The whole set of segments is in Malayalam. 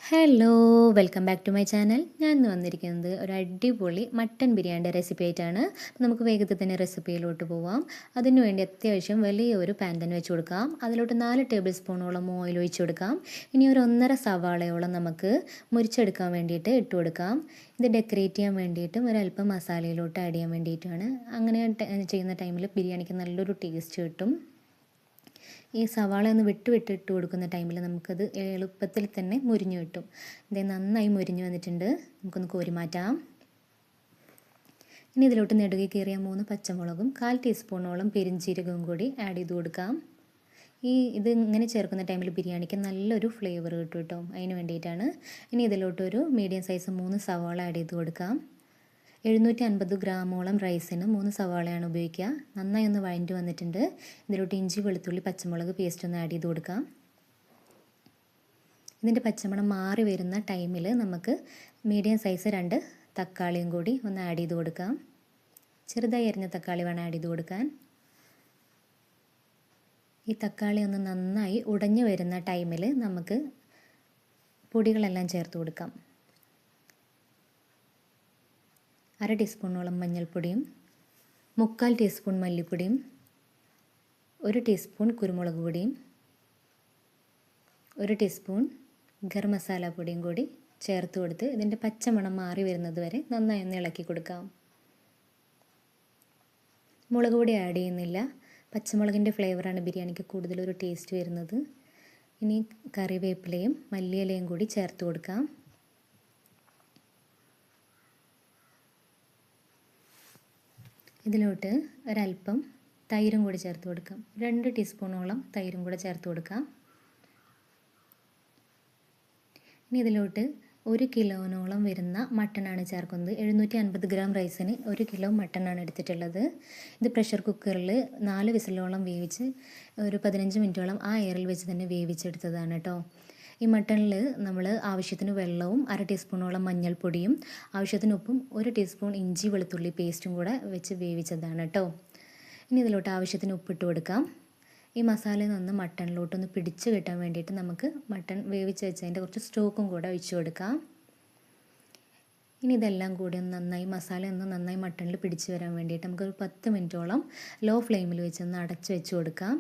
Hello, welcome back to my channel. ഞാൻ ഇന്ന് വന്നിരിക്കുന്നത് ഒരു അടിപൊളി മട്ടൻ ബിരിയാണിയുടെ റെസിപ്പി ആയിട്ടാണ്. അപ്പോൾ നമുക്ക് വേഗത്തിൽ തന്നെ റെസിപ്പിയിലോട്ട് പോവാം. അതിനു വേണ്ടി അത്യാവശ്യം വലിയൊരു പാൻ തന്നെ വെച്ച് കൊടുക്കാം. അതിലോട്ട് 4 ടേബിൾ സ്പൂണോളം ഓയിൽ ഒഴിച്ച് കൊടുക്കാം. ഇനി ഒരു 1.5 സവാളയോളം നമുക്ക് മുരിച്ചെടുക്കാൻ വേണ്ടിയിട്ട് ഇട്ട് കൊടുക്കാം. ഇത് ഡെക്കറേറ്റ് ചെയ്യാൻ വേണ്ടിയിട്ടും ഒരല്പം മസാലയിലോട്ട് ആഡ് ചെയ്യാൻ വേണ്ടിയിട്ടുമാണ്. അങ്ങനെ ചെയ്യുന്ന ടൈമിൽ ബിരിയാണിക്ക് നല്ലൊരു ടേസ്റ്റ് കിട്ടും. ഈ സവാള ഒന്ന് വിട്ടിട്ട് കൊടുക്കുന്ന ടൈമിൽ നമുക്കത് എളുപ്പത്തിൽ തന്നെ മുരിഞ്ഞു കിട്ടും. ഇത് നന്നായി മുരിഞ്ഞു വന്നിട്ടുണ്ട്. നമുക്കൊന്ന് കോരി മാറ്റാം. ഇനി ഇതിലോട്ട് നെടുകി കീറിയ 3 പച്ചമുളകും 1/4 ടീസ്പൂണോളം പെരിഞ്ചീരകവും കൂടി ആഡ് ചെയ്ത് കൊടുക്കാം. ഇത് ഇങ്ങനെ ചേർക്കുന്ന ടൈമിൽ ബിരിയാണിക്ക് നല്ലൊരു ഫ്ലേവർ കിട്ടും കേട്ടോ. അതിന് വേണ്ടിയിട്ടാണ്. ഇനി ഇതിലോട്ടൊരു മീഡിയം സൈസ് 3 സവാള ആഡ് ചെയ്ത് കൊടുക്കാം. 750 ഗ്രാമോളം റൈസിന് 3 സവാളയാണ് ഉപയോഗിക്കുക. നന്നായി ഒന്ന് വഴറ്റി വന്നിട്ടുണ്ട്. ഇതിലോട്ട് ഇഞ്ചി വെളുത്തുള്ളി പച്ചമുളക് പേസ്റ്റ് ഒന്ന് ആഡ് ചെയ്ത് കൊടുക്കാം. ഇതിൻ്റെ പച്ചമണം മാറി വരുന്ന ടൈമിൽ നമുക്ക് മീഡിയം സൈസ് 2 തക്കാളിയും കൂടി ഒന്ന് ആഡ് ചെയ്ത് കൊടുക്കാം. ചെറുതായി അരിഞ്ഞ തക്കാളി വേണം ആഡ് ചെയ്ത് കൊടുക്കാൻ. ഈ തക്കാളി ഒന്ന് നന്നായി ഉടഞ്ഞു വരുന്ന ടൈമിൽ നമുക്ക് പൊടികളെല്ലാം ചേർത്ത് കൊടുക്കാം. 1/2 ടീസ്പൂണോളം മഞ്ഞൾപ്പൊടിയും 3/4 ടീസ്പൂൺ മല്ലിപ്പൊടിയും 1 ടീസ്പൂൺ കുരുമുളക് പൊടിയും 1 ടീസ്പൂൺ ഗരം മസാല പൊടിയും കൂടി ചേർത്ത് കൊടുത്ത് ഇതിൻ്റെ പച്ചമണം മാറി വരുന്നത് വരെ നന്നായി ഒന്ന് ഇളക്കി കൊടുക്കാം. മുളക് പൊടി ആഡ് ചെയ്യുന്നില്ല. പച്ചമുളകിൻ്റെ ഫ്ലേവറാണ് ബിരിയാണിക്ക് കൂടുതലൊരു ടേസ്റ്റ് വരുന്നത്. ഇനി കറിവേപ്പിലയും മല്ലിയിലയും കൂടി ചേർത്ത് കൊടുക്കാം. ഇതിലോട്ട് ഒരല്പം തൈരും കൂടി ചേർത്ത് കൊടുക്കാം. 2 ടീസ്പൂണോളം തൈരും കൂടെ ചേർത്ത് കൊടുക്കാം. ഇനി ഇതിലോട്ട് 1 കിലോനോളം വരുന്ന മട്ടനാണ് ചേർക്കുന്നത്. 750 ഗ്രാം റൈസിന് 1 കിലോ മട്ടനാണ് എടുത്തിട്ടുള്ളത്. ഇത് പ്രഷർ കുക്കറിൽ 4 വിസിലോളം വേവിച്ച് ഒരു 15 മിനിറ്റോളം ആ എയറിൽ വെച്ച് തന്നെ വേവിച്ചെടുത്തതാണ് കേട്ടോ. ഈ മട്ടണിൽ നമ്മൾ ആവശ്യത്തിന് വെള്ളവും 1/2 ടീസ്പൂണോളം മഞ്ഞൾപ്പൊടിയും ആവശ്യത്തിന് ഉപ്പും 1 ടീസ്പൂൺ ഇഞ്ചി വെളുത്തുള്ളി പേസ്റ്റും കൂടെ വെച്ച് വേവിച്ചതാണ് കേട്ടോ. ഇനി ഇതിലോട്ട് ആവശ്യത്തിന് ഉപ്പിട്ട് കൊടുക്കാം. ഈ മസാലയിൽ നിന്ന് മട്ടണിലോട്ടൊന്ന് പിടിച്ച് കിട്ടാൻ വേണ്ടിയിട്ട് നമുക്ക് മട്ടൺ വേവിച്ച് വെച്ചതിൻ്റെ കുറച്ച് സ്റ്റോക്കും കൂടെ ഒഴിച്ചു കൊടുക്കാം. ഇനി ഇതെല്ലാം കൂടി ഒന്ന് നന്നായി മസാല ഒന്ന് നന്നായി മട്ടണിൽ പിടിച്ച് വരാൻ വേണ്ടിയിട്ട് നമുക്കൊരു 10 മിനിറ്റോളം ലോ ഫ്ലെയിമിൽ വെച്ച് ഒന്ന് അടച്ച് വെച്ച് കൊടുക്കാം.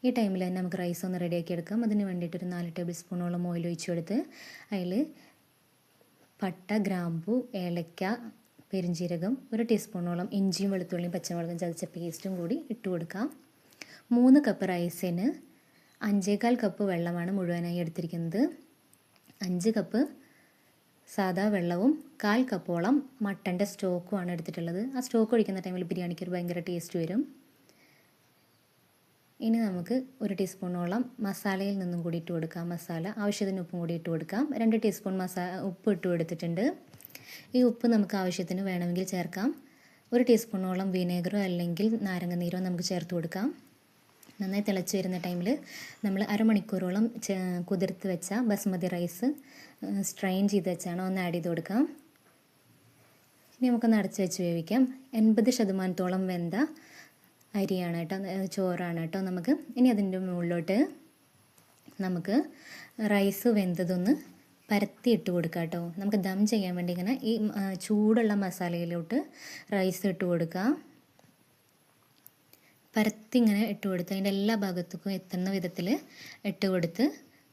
ഈ ടൈമിൽ തന്നെ നമുക്ക് റൈസ് ഒന്ന് റെഡിയാക്കി എടുക്കാം. അതിന് വേണ്ടിയിട്ടൊരു 4 ടേബിൾ സ്പൂണോളം ഓയിൽ ഒഴിച്ച് കൊടുത്ത് അതിൽ പട്ട, ഗ്രാമ്പു, ഏലക്ക, പെരിഞ്ചീരകം 1 ടീസ്പൂണോളം ഇഞ്ചിയും വെളുത്തുള്ളിയും പച്ചമുളകും ചതച്ച പേസ്റ്റും കൂടി ഇട്ട് കൊടുക്കാം. 3 കപ്പ് റൈസിന് 5.25 കപ്പ് വെള്ളമാണ് മുഴുവനായി എടുത്തിരിക്കുന്നത്. 5 കപ്പ് സാദാ വെള്ളവും 1/4 കപ്പോളം മട്ടൻ്റെ സ്റ്റോക്കുമാണ് എടുത്തിട്ടുള്ളത്. ആ സ്റ്റോക്ക് ഒഴിക്കുന്ന ടൈമിൽ ബിരിയാണിക്ക് ഒരു ഭയങ്കര ടേസ്റ്റ് വരും. ഇനി നമുക്ക് 1 ടീസ്പൂണോളം മസാലയിൽ നിന്നും കൂടി ഇട്ട് കൊടുക്കാം. മസാല ആവശ്യത്തിന് ഉപ്പും കൂടി ഇട്ട് കൊടുക്കാം. 2 ടീസ്പൂൺ ഉപ്പ് ഇട്ട് കൊടുത്തിട്ടുണ്ട്. ഈ ഉപ്പ് നമുക്ക് ആവശ്യത്തിന് വേണമെങ്കിൽ ചേർക്കാം. 1 ടീസ്പൂണോളം വിനേഗറോ അല്ലെങ്കിൽ നാരങ്ങ നീരോ നമുക്ക് ചേർത്ത് കൊടുക്കാം. നന്നായി തിളച്ച് വരുന്ന ടൈമിൽ നമ്മൾ അരമണിക്കൂറോളം കുതിർത്ത് വെച്ച ബസ്മതി റൈസ് സ്ട്രെയിൻ ചെയ്ത് വെച്ചാണ് ഒന്ന് ആഡ് ചെയ്ത് കൊടുക്കാം. ഇനി നമുക്കൊന്ന് അടച്ച് വെച്ച് വേവിക്കാം. 80% വെന്ത അരിയാണ് കേട്ടോ, ചോറാണ് കേട്ടോ നമുക്ക്. ഇനി അതിൻ്റെ മുകളിലോട്ട് നമുക്ക് റൈസ് വെന്തതൊന്ന് പരത്തി ഇട്ട് കൊടുക്കാം കേട്ടോ. നമുക്ക് ദം ചെയ്യാൻ വേണ്ടി ഇങ്ങനെ ഈ ചൂടുള്ള മസാലയിലോട്ട് റൈസ് ഇട്ട് കൊടുക്കാം. പരത്തി ഇങ്ങനെ ഇട്ട് കൊടുത്ത് അതിൻ്റെ എല്ലാ ഭാഗത്തേക്കും എത്തുന്ന വിധത്തിൽ ഇട്ട് കൊടുത്ത്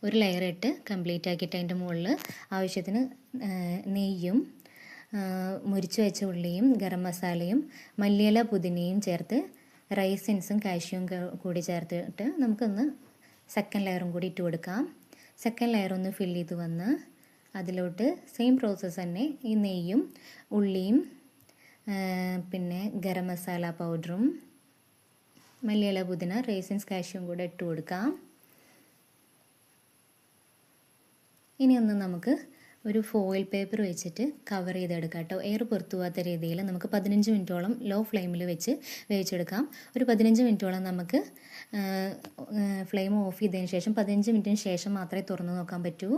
ഒരു ലെയർ ഇട്ട് കംപ്ലീറ്റ് ആക്കിയിട്ട് അതിൻ്റെ മുകളിൽ ആവശ്യത്തിന് നെയ്യും മുരിച്ച് വെച്ച ഉള്ളിയും ഗരം മസാലയും മല്ലിയില പുതിനയും ചേർത്ത് റൈസിൻസും കാഷ്യൂം കൂടി ചേർത്തിട്ട് നമുക്കൊന്ന് സെക്കൻഡ് ലെയറും കൂടി ഇട്ട് കൊടുക്കാം. സെക്കൻഡ് ലെയർ ഒന്ന് ഫില്ല് ചെയ്ത് വന്ന് അതിലോട്ട് സെയിം പ്രോസസ്സ് തന്നെ ഈ നെയ്യും ഉള്ളിയും പിന്നെ ഗരം മസാല പൗഡറും മല്ലിയില പുതിന റൈസിൻസ് കാഷ്യൂം കൂടെ ഇട്ട് കൊടുക്കാം. ഇനി ഒന്ന് നമുക്ക് ഒരു ഫോയിൽ പേപ്പർ വെച്ചിട്ട് കവർ ചെയ്തെടുക്കാം കേട്ടോ. എയർ പുറത്തു പോകാത്ത രീതിയിൽ നമുക്ക് 15 മിനിറ്റോളം ലോ ഫ്ലെയിമിൽ വെച്ച് വേവിച്ചെടുക്കാം. ഒരു 15 മിനിറ്റോളം നമുക്ക് ഫ്ലെയിം ഓഫ് ചെയ്തതിന് ശേഷം 15 മിനിറ്റിന് ശേഷം മാത്രമേ തുറന്ന് നോക്കാൻ പറ്റൂ.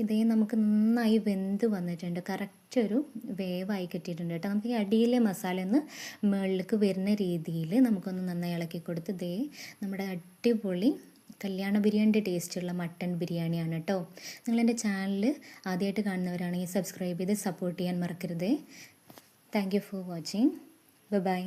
ഇതേ നമുക്ക് നന്നായി വെന്ത് വന്നിട്ടുണ്ട്. കറക്റ്റ് ഒരു വേവായി കിട്ടിയിട്ടുണ്ട് കേട്ടോ. നമുക്ക് ഈ അടിയിലെ മസാല ഒന്ന് മുകളിലേക്ക് വരുന്ന രീതിയിൽ നമുക്കൊന്ന് നന്നായി ഇളക്കി കൊടുത്ത് നമ്മുടെ അടിപൊളി കല്യാണ ബിരിയാണിൻ്റെ ടേസ്റ്റുള്ള മട്ടൺ ബിരിയാണിയാണ് കേട്ടോ. നിങ്ങളെൻ്റെ ചാനൽ ആദ്യമായിട്ട് കാണുന്നവരാണെങ്കിൽ സബ്സ്ക്രൈബ് ചെയ്ത് സപ്പോർട്ട് ചെയ്യാൻ മറക്കരുത്. Thank you for watching. By.